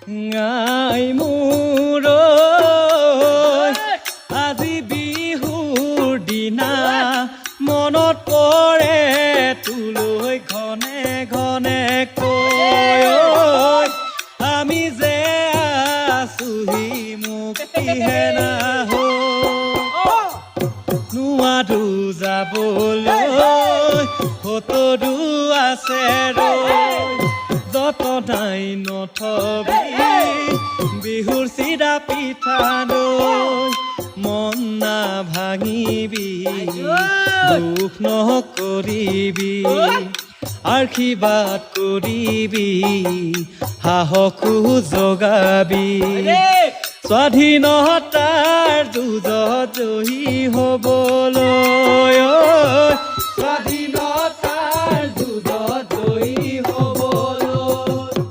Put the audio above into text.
আই মোৰ আজি বিহুৰ দিনা মনত পৰে তোলৈ ঘনে ঘনে কৈ আমি যে আছোহি মুক্তিহেনা নোৱাৰো যাবলৈ সতৰো আছে যতনাই নথবি বিহুৰ চিৰা পিঠা দৈ মন না ভাঙিবি দুখ নকৰিবি আশীৰ্বাদ কৰিবি সাহসো জগাবি স্বাধীনতাৰ যুঁজত জয়ী হ'বলৈ স্বাধীন